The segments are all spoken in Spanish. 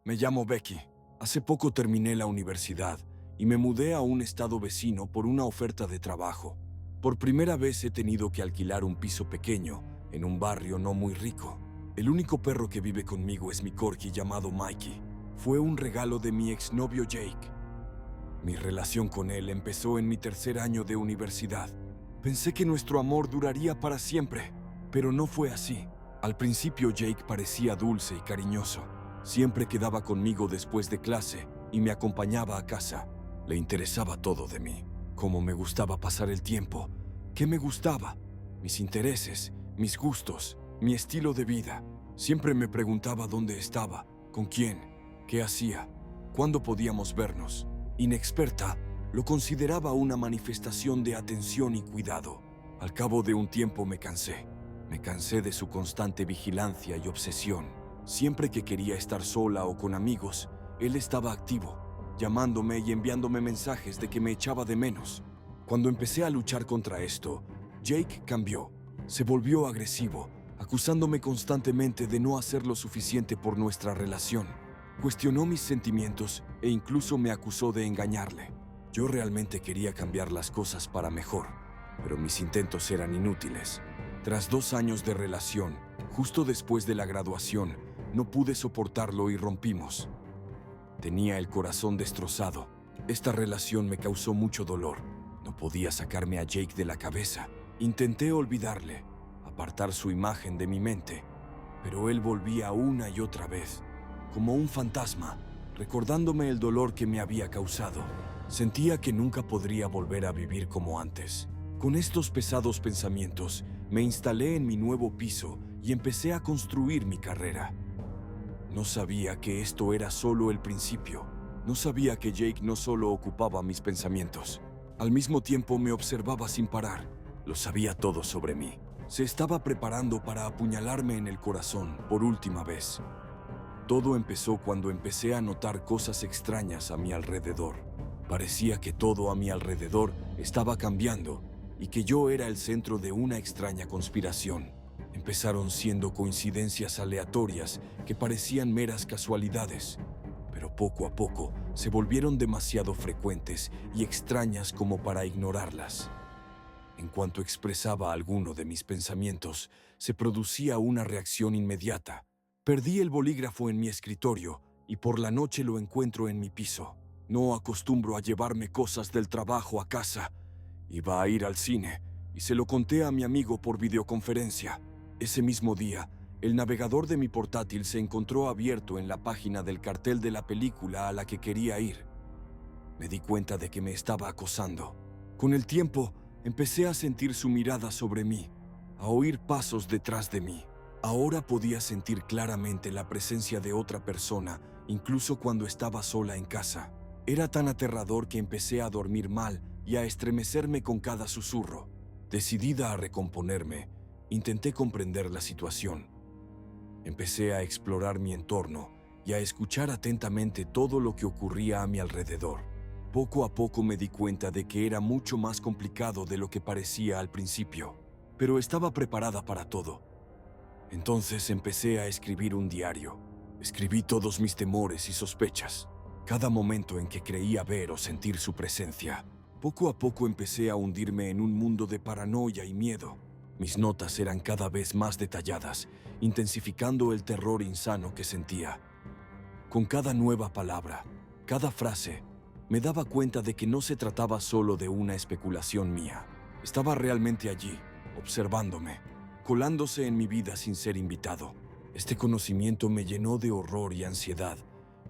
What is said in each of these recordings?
Me llamo Becky. Hace poco terminé la universidad y me mudé a un estado vecino por una oferta de trabajo. Por primera vez he tenido que alquilar un piso pequeño en un barrio no muy rico. El único perro que vive conmigo es mi corgi llamado Mikey. Fue un regalo de mi exnovio Jake. Mi relación con él empezó en mi tercer año de universidad. Pensé que nuestro amor duraría para siempre, pero no fue así. Al principio Jake parecía dulce y cariñoso. Siempre quedaba conmigo después de clase y me acompañaba a casa. Le interesaba todo de mí, cómo me gustaba pasar el tiempo, qué me gustaba, mis intereses, mis gustos, mi estilo de vida. Siempre me preguntaba dónde estaba, con quién, qué hacía, cuándo podíamos vernos. Inexperta, lo consideraba una manifestación de atención y cuidado. Al cabo de un tiempo me cansé. Me cansé de su constante vigilancia y obsesión. Siempre que quería estar sola o con amigos, él estaba activo, llamándome y enviándome mensajes de que me echaba de menos. Cuando empecé a luchar contra esto, Jake cambió. Se volvió agresivo, acusándome constantemente de no hacer lo suficiente por nuestra relación. Cuestionó mis sentimientos e incluso me acusó de engañarle. Yo realmente quería cambiar las cosas para mejor, pero mis intentos eran inútiles. Tras 2 años de relación, justo después de la graduación, no pude soportarlo y rompimos. Tenía el corazón destrozado. Esta relación me causó mucho dolor. No podía sacarme a Jake de la cabeza. Intenté olvidarle, apartar su imagen de mi mente, pero él volvía una y otra vez, como un fantasma, recordándome el dolor que me había causado. Sentía que nunca podría volver a vivir como antes. Con estos pesados pensamientos, me instalé en mi nuevo piso y empecé a construir mi carrera. No sabía que esto era solo el principio. No sabía que Jake no solo ocupaba mis pensamientos. Al mismo tiempo me observaba sin parar. Lo sabía todo sobre mí. Se estaba preparando para apuñalarme en el corazón por última vez. Todo empezó cuando empecé a notar cosas extrañas a mi alrededor. Parecía que todo a mi alrededor estaba cambiando y que yo era el centro de una extraña conspiración. Empezaron siendo coincidencias aleatorias que parecían meras casualidades, pero poco a poco se volvieron demasiado frecuentes y extrañas como para ignorarlas. En cuanto expresaba alguno de mis pensamientos, se producía una reacción inmediata. Perdí el bolígrafo en mi escritorio y por la noche lo encuentro en mi piso. No acostumbro a llevarme cosas del trabajo a casa. Iba a ir al cine y se lo conté a mi amigo por videoconferencia. Ese mismo día, el navegador de mi portátil se encontró abierto en la página del cartel de la película a la que quería ir. Me di cuenta de que me estaba acosando. Con el tiempo, empecé a sentir su mirada sobre mí, a oír pasos detrás de mí. Ahora podía sentir claramente la presencia de otra persona, incluso cuando estaba sola en casa. Era tan aterrador que empecé a dormir mal y a estremecerme con cada susurro. Decidida a recomponerme, intenté comprender la situación. Empecé a explorar mi entorno y a escuchar atentamente todo lo que ocurría a mi alrededor. Poco a poco me di cuenta de que era mucho más complicado de lo que parecía al principio, pero estaba preparada para todo. Entonces empecé a escribir un diario. Escribí todos mis temores y sospechas, cada momento en que creía ver o sentir su presencia. Poco a poco empecé a hundirme en un mundo de paranoia y miedo. Mis notas eran cada vez más detalladas, intensificando el terror insano que sentía. Con cada nueva palabra, cada frase, me daba cuenta de que no se trataba solo de una especulación mía. Estaba realmente allí, observándome, colándose en mi vida sin ser invitado. Este conocimiento me llenó de horror y ansiedad,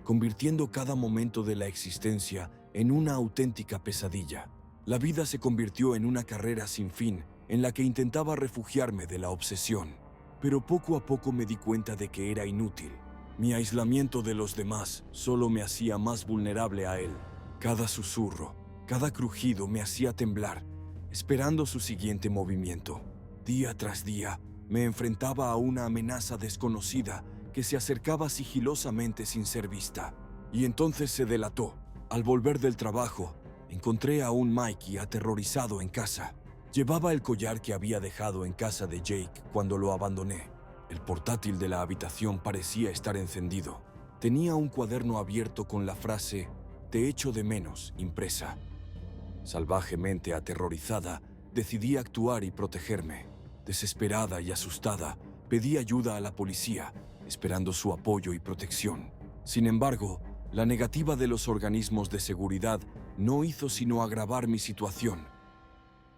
convirtiendo cada momento de la existencia en una auténtica pesadilla. La vida se convirtió en una carrera sin fin en la que intentaba refugiarme de la obsesión, pero poco a poco me di cuenta de que era inútil. Mi aislamiento de los demás solo me hacía más vulnerable a él. Cada susurro, cada crujido me hacía temblar, esperando su siguiente movimiento. Día tras día, me enfrentaba a una amenaza desconocida que se acercaba sigilosamente sin ser vista. Y entonces se delató. Al volver del trabajo, encontré a un Mikey aterrorizado en casa. Llevaba el collar que había dejado en casa de Jake cuando lo abandoné. El portátil de la habitación parecía estar encendido. Tenía un cuaderno abierto con la frase «Te echo de menos» impresa. Salvajemente aterrorizada, decidí actuar y protegerme. Desesperada y asustada, pedí ayuda a la policía, esperando su apoyo y protección. Sin embargo, la negativa de los organismos de seguridad no hizo sino agravar mi situación.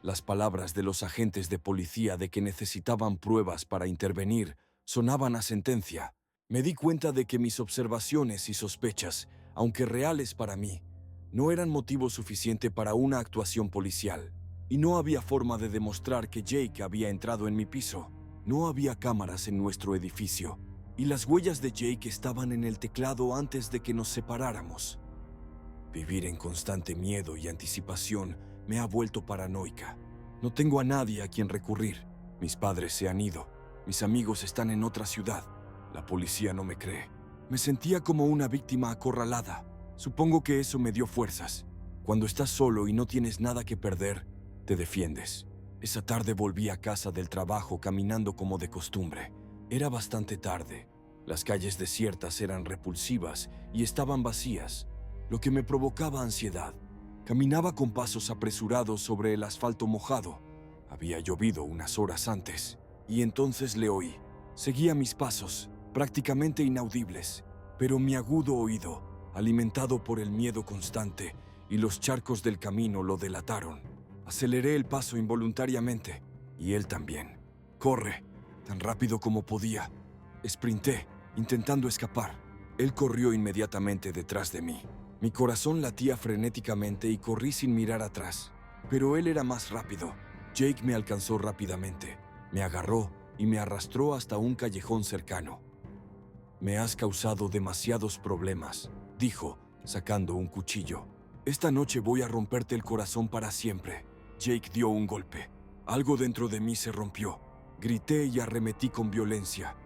Las palabras de los agentes de policía de que necesitaban pruebas para intervenir sonaban a sentencia. Me di cuenta de que mis observaciones y sospechas, aunque reales para mí, no eran motivo suficiente para una actuación policial. Y no había forma de demostrar que Jake había entrado en mi piso. No había cámaras en nuestro edificio, y las huellas de Jake estaban en el teclado antes de que nos separáramos. Vivir en constante miedo y anticipación me ha vuelto paranoica. No tengo a nadie a quien recurrir. Mis padres se han ido. Mis amigos están en otra ciudad. La policía no me cree. Me sentía como una víctima acorralada. Supongo que eso me dio fuerzas. Cuando estás solo y no tienes nada que perder, te defiendes. Esa tarde volví a casa del trabajo caminando como de costumbre. Era bastante tarde. Las calles desiertas eran repulsivas y estaban vacías, lo que me provocaba ansiedad. Caminaba con pasos apresurados sobre el asfalto mojado. Había llovido unas horas antes, y entonces le oí. Seguía mis pasos, prácticamente inaudibles, pero mi agudo oído, alimentado por el miedo constante, y los charcos del camino lo delataron. Aceleré el paso involuntariamente, y él también. «Corre», tan rápido como podía. Sprinté, intentando escapar. Él corrió inmediatamente detrás de mí. Mi corazón latía frenéticamente y corrí sin mirar atrás. Pero él era más rápido. Jake me alcanzó rápidamente. Me agarró y me arrastró hasta un callejón cercano. «Me has causado demasiados problemas», dijo, sacando un cuchillo. «Esta noche voy a romperte el corazón para siempre». Jake dio un golpe. Algo dentro de mí se rompió. Grité y arremetí con violencia.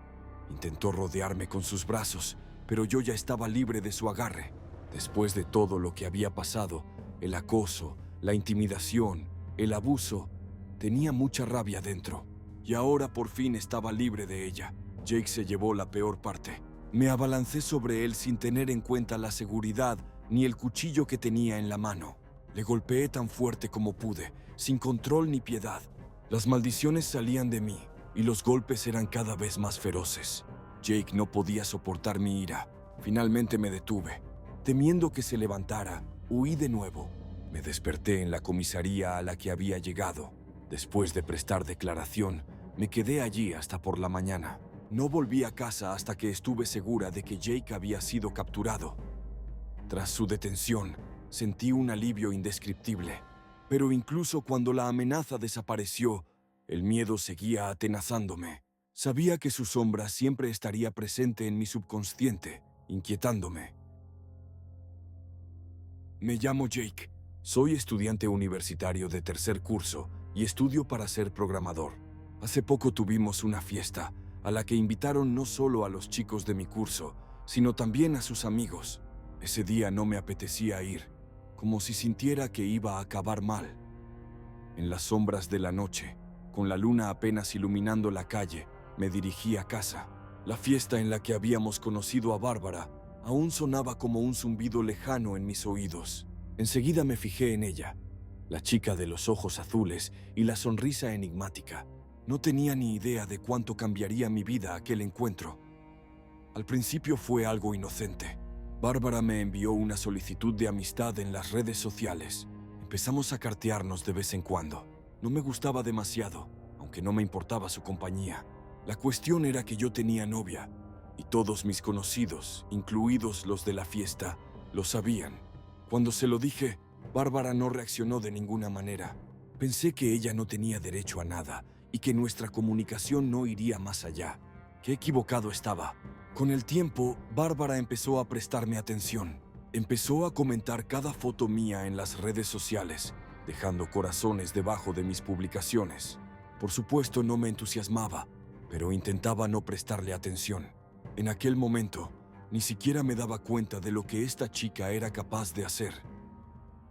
Intentó rodearme con sus brazos, pero yo ya estaba libre de su agarre. Después de todo lo que había pasado, el acoso, la intimidación, el abuso, tenía mucha rabia dentro. Y ahora por fin estaba libre de ella. Jake se llevó la peor parte. Me abalancé sobre él sin tener en cuenta la seguridad ni el cuchillo que tenía en la mano. Le golpeé tan fuerte como pude, sin control ni piedad. Las maldiciones salían de mí y los golpes eran cada vez más feroces. Jake no podía soportar mi ira. Finalmente me detuve. Temiendo que se levantara, huí de nuevo. Me desperté en la comisaría a la que había llegado. Después de prestar declaración, me quedé allí hasta por la mañana. No volví a casa hasta que estuve segura de que Jake había sido capturado. Tras su detención, sentí un alivio indescriptible. Pero incluso cuando la amenaza desapareció, el miedo seguía atenazándome. Sabía que su sombra siempre estaría presente en mi subconsciente, inquietándome. Me llamo Jake. Soy estudiante universitario de tercer curso y estudio para ser programador. Hace poco tuvimos una fiesta a la que invitaron no solo a los chicos de mi curso, sino también a sus amigos. Ese día no me apetecía ir, como si sintiera que iba a acabar mal. En las sombras de la noche, con la luna apenas iluminando la calle, me dirigí a casa. La fiesta en la que habíamos conocido a Bárbara aún sonaba como un zumbido lejano en mis oídos. Enseguida me fijé en ella, la chica de los ojos azules y la sonrisa enigmática. No tenía ni idea de cuánto cambiaría mi vida aquel encuentro. Al principio fue algo inocente. Bárbara me envió una solicitud de amistad en las redes sociales. Empezamos a cartearnos de vez en cuando. No me gustaba demasiado, aunque no me importaba su compañía. La cuestión era que yo tenía novia, y todos mis conocidos, incluidos los de la fiesta, lo sabían. Cuando se lo dije, Bárbara no reaccionó de ninguna manera. Pensé que ella no tenía derecho a nada y que nuestra comunicación no iría más allá. Qué equivocado estaba. Con el tiempo, Bárbara empezó a prestarme atención. Empezó a comentar cada foto mía en las redes sociales, dejando corazones debajo de mis publicaciones. Por supuesto, no me entusiasmaba, pero intentaba no prestarle atención. En aquel momento, ni siquiera me daba cuenta de lo que esta chica era capaz de hacer.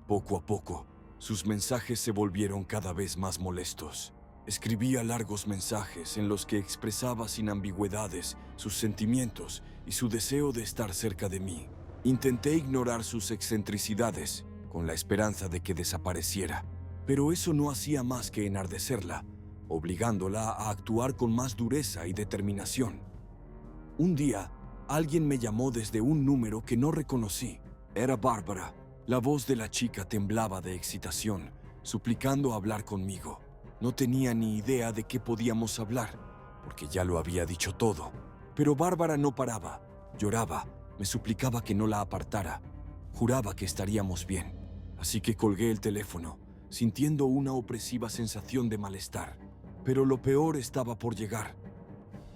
Poco a poco, sus mensajes se volvieron cada vez más molestos. Escribía largos mensajes en los que expresaba sin ambigüedades sus sentimientos y su deseo de estar cerca de mí. Intenté ignorar sus excentricidades con la esperanza de que desapareciera, pero eso no hacía más que enardecerla, obligándola a actuar con más dureza y determinación. Un día, alguien me llamó desde un número que no reconocí. Era Bárbara. La voz de la chica temblaba de excitación, suplicando hablar conmigo. No tenía ni idea de qué podíamos hablar, porque ya lo había dicho todo. Pero Bárbara no paraba, lloraba, me suplicaba que no la apartara. Juraba que estaríamos bien, así que colgué el teléfono, sintiendo una opresiva sensación de malestar. Pero lo peor estaba por llegar.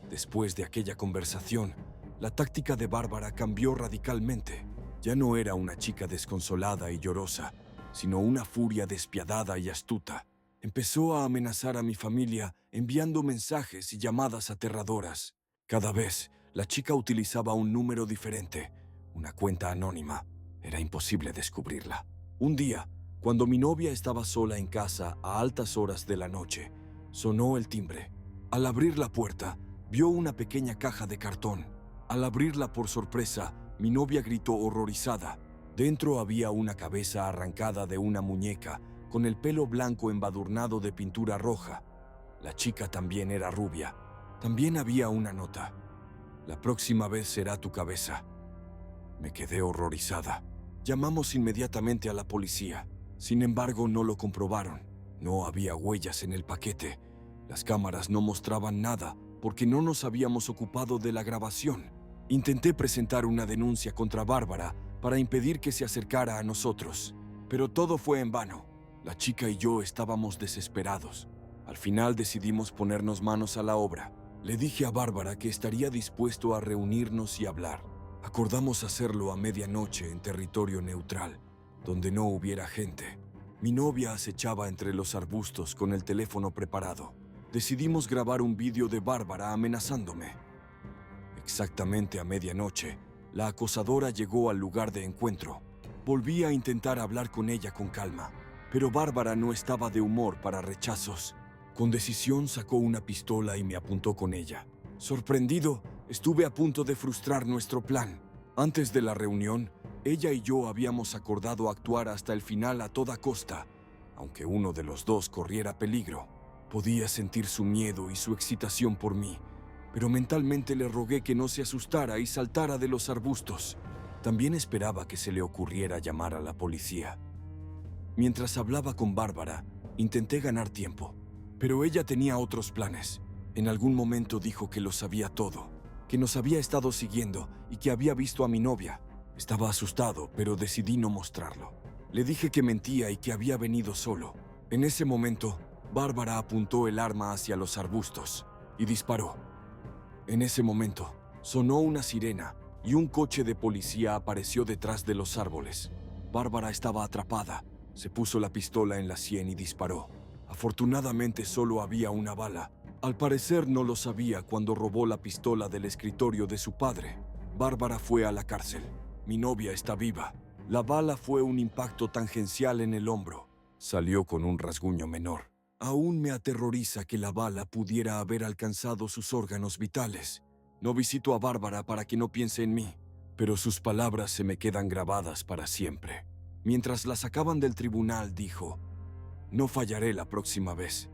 Después de aquella conversación, la táctica de Bárbara cambió radicalmente. Ya no era una chica desconsolada y llorosa, sino una furia despiadada y astuta. Empezó a amenazar a mi familia enviando mensajes y llamadas aterradoras. Cada vez, la chica utilizaba un número diferente, una cuenta anónima. Era imposible descubrirla. Un día, cuando mi novia estaba sola en casa a altas horas de la noche, sonó el timbre. Al abrir la puerta, vio una pequeña caja de cartón. Al abrirla por sorpresa, mi novia gritó horrorizada. Dentro había una cabeza arrancada de una muñeca, con el pelo blanco embadurnado de pintura roja. La chica también era rubia. También había una nota. La próxima vez será tu cabeza. Me quedé horrorizada. Llamamos inmediatamente a la policía. Sin embargo, no lo comprobaron. No había huellas en el paquete. Las cámaras no mostraban nada porque no nos habíamos ocupado de la grabación. Intenté presentar una denuncia contra Bárbara para impedir que se acercara a nosotros, pero todo fue en vano. La chica y yo estábamos desesperados. Al final decidimos ponernos manos a la obra. Le dije a Bárbara que estaría dispuesto a reunirnos y hablar. Acordamos hacerlo a medianoche en territorio neutral, donde no hubiera gente. Mi novia acechaba entre los arbustos con el teléfono preparado. Decidimos grabar un vídeo de Bárbara amenazándome. Exactamente a medianoche, la acosadora llegó al lugar de encuentro. Volví a intentar hablar con ella con calma, pero Bárbara no estaba de humor para rechazos. Con decisión sacó una pistola y me apuntó con ella. Sorprendido, estuve a punto de frustrar nuestro plan. Antes de la reunión, ella y yo habíamos acordado actuar hasta el final a toda costa, aunque uno de los dos corriera peligro. Podía sentir su miedo y su excitación por mí, pero mentalmente le rogué que no se asustara y saltara de los arbustos. También esperaba que se le ocurriera llamar a la policía. Mientras hablaba con Bárbara, intenté ganar tiempo, pero ella tenía otros planes. En algún momento dijo que lo sabía todo, que nos había estado siguiendo y que había visto a mi novia. Estaba asustado, pero decidí no mostrarlo. Le dije que mentía y que había venido solo. En ese momento, Bárbara apuntó el arma hacia los arbustos y disparó. En ese momento, sonó una sirena y un coche de policía apareció detrás de los árboles. Bárbara estaba atrapada. Se puso la pistola en la sien y disparó. Afortunadamente solo había una bala. Al parecer no lo sabía cuando robó la pistola del escritorio de su padre. Bárbara fue a la cárcel. Mi novia está viva. La bala fue un impacto tangencial en el hombro. Salió con un rasguño menor. Aún me aterroriza que la bala pudiera haber alcanzado sus órganos vitales. No visito a Bárbara para que no piense en mí, pero sus palabras se me quedan grabadas para siempre. Mientras la sacaban del tribunal, dijo: "No fallaré la próxima vez".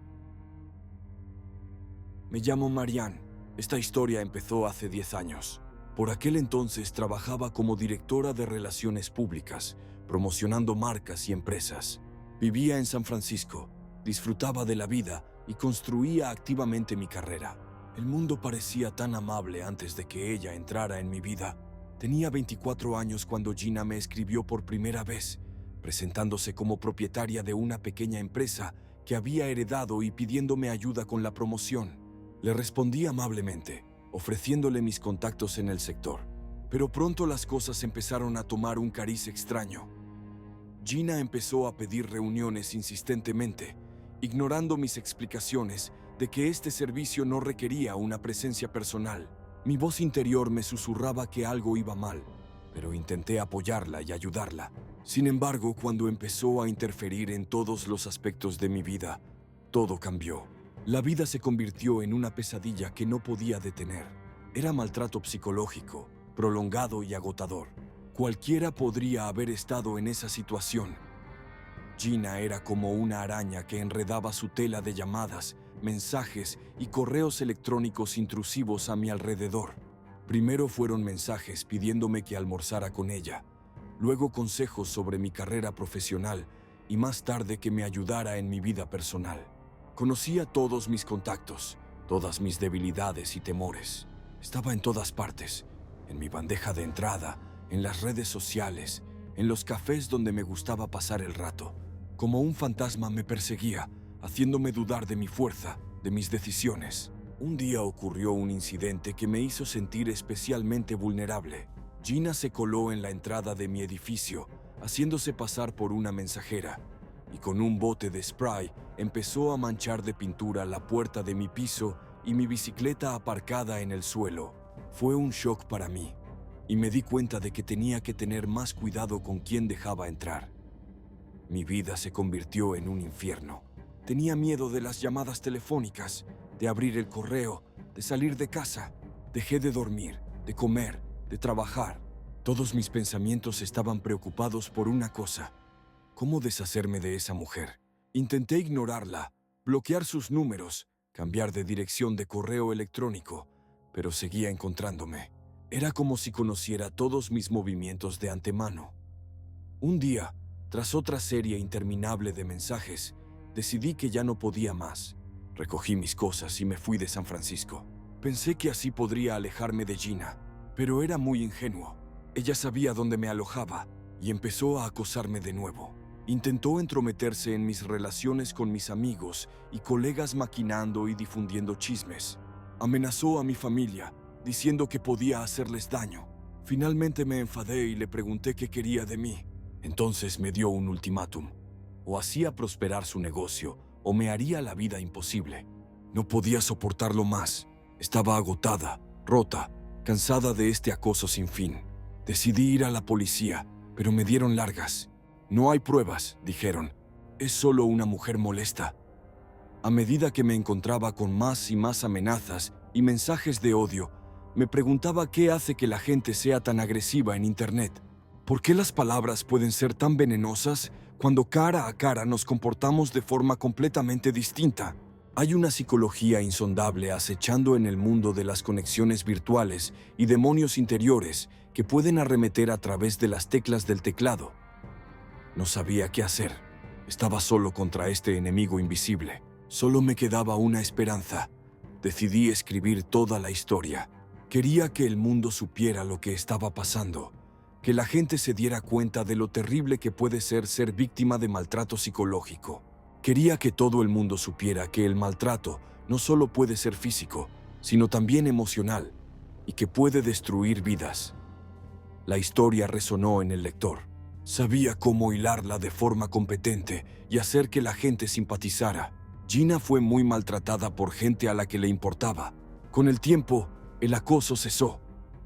Me llamo Marianne. Esta historia empezó hace 10 años. Por aquel entonces trabajaba como directora de relaciones públicas, promocionando marcas y empresas. Vivía en San Francisco, disfrutaba de la vida y construía activamente mi carrera. El mundo parecía tan amable antes de que ella entrara en mi vida. Tenía 24 años cuando Gina me escribió por primera vez, presentándose como propietaria de una pequeña empresa que había heredado y pidiéndome ayuda con la promoción. Le respondí amablemente, ofreciéndole mis contactos en el sector. Pero pronto las cosas empezaron a tomar un cariz extraño. Gina empezó a pedir reuniones insistentemente, ignorando mis explicaciones de que este servicio no requería una presencia personal. Mi voz interior me susurraba que algo iba mal, pero intenté apoyarla y ayudarla. Sin embargo, cuando empezó a interferir en todos los aspectos de mi vida, todo cambió. La vida se convirtió en una pesadilla que no podía detener. Era maltrato psicológico, prolongado y agotador. Cualquiera podría haber estado en esa situación. Gina era como una araña que enredaba su tela de llamadas, mensajes y correos electrónicos intrusivos a mi alrededor. Primero fueron mensajes pidiéndome que almorzara con ella, luego consejos sobre mi carrera profesional y más tarde que me ayudara en mi vida personal. Conocía todos mis contactos, todas mis debilidades y temores. Estaba en todas partes, en mi bandeja de entrada, en las redes sociales, en los cafés donde me gustaba pasar el rato. Como un fantasma me perseguía, haciéndome dudar de mi fuerza, de mis decisiones. Un día ocurrió un incidente que me hizo sentir especialmente vulnerable. Gina se coló en la entrada de mi edificio, haciéndose pasar por una mensajera, y con un bote de spray empezó a manchar de pintura la puerta de mi piso y mi bicicleta aparcada en el suelo. Fue un shock para mí, y me di cuenta de que tenía que tener más cuidado con quién dejaba entrar. Mi vida se convirtió en un infierno. Tenía miedo de las llamadas telefónicas, de abrir el correo, de salir de casa. Dejé de dormir, de comer, de trabajar. Todos mis pensamientos estaban preocupados por una cosa: ¿cómo deshacerme de esa mujer? Intenté ignorarla, bloquear sus números, cambiar de dirección de correo electrónico, pero seguía encontrándome. Era como si conociera todos mis movimientos de antemano. Un día, tras otra serie interminable de mensajes, decidí que ya no podía más. Recogí mis cosas y me fui de San Francisco. Pensé que así podría alejarme de Gina, pero era muy ingenuo. Ella sabía dónde me alojaba y empezó a acosarme de nuevo. Intentó entrometerse en mis relaciones con mis amigos y colegas, maquinando y difundiendo chismes. Amenazó a mi familia, diciendo que podía hacerles daño. Finalmente me enfadé y le pregunté qué quería de mí. Entonces me dio un ultimátum: o hacía prosperar su negocio o me haría la vida imposible. No podía soportarlo más. Estaba agotada, rota, cansada de este acoso sin fin. Decidí ir a la policía, pero me dieron largas. No hay pruebas, dijeron. Es solo una mujer molesta. A medida que me encontraba con más y más amenazas y mensajes de odio, me preguntaba qué hace que la gente sea tan agresiva en Internet. ¿Por qué las palabras pueden ser tan venenosas cuando cara a cara nos comportamos de forma completamente distinta? Hay una psicología insondable acechando en el mundo de las conexiones virtuales y demonios interiores que pueden arremeter a través de las teclas del teclado. No sabía qué hacer. Estaba solo contra este enemigo invisible. Solo me quedaba una esperanza. Decidí escribir toda la historia. Quería que el mundo supiera lo que estaba pasando, que la gente se diera cuenta de lo terrible que puede ser víctima de maltrato psicológico. Quería que todo el mundo supiera que el maltrato no solo puede ser físico, sino también emocional, y que puede destruir vidas. La historia resonó en el lector. Sabía cómo hilarla de forma competente y hacer que la gente simpatizara. Gina fue muy maltratada por gente a la que le importaba. Con el tiempo, el acoso cesó.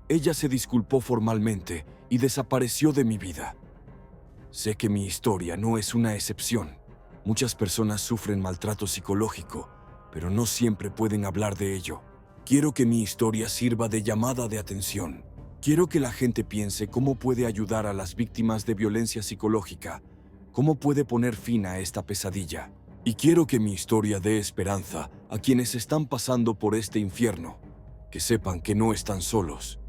Ella se disculpó formalmente y desapareció de mi vida. Sé que mi historia no es una excepción. Muchas personas sufren maltrato psicológico, pero no siempre pueden hablar de ello. Quiero que mi historia sirva de llamada de atención. Quiero que la gente piense cómo puede ayudar a las víctimas de violencia psicológica, cómo puede poner fin a esta pesadilla. Y quiero que mi historia dé esperanza a quienes están pasando por este infierno, que sepan que no están solos.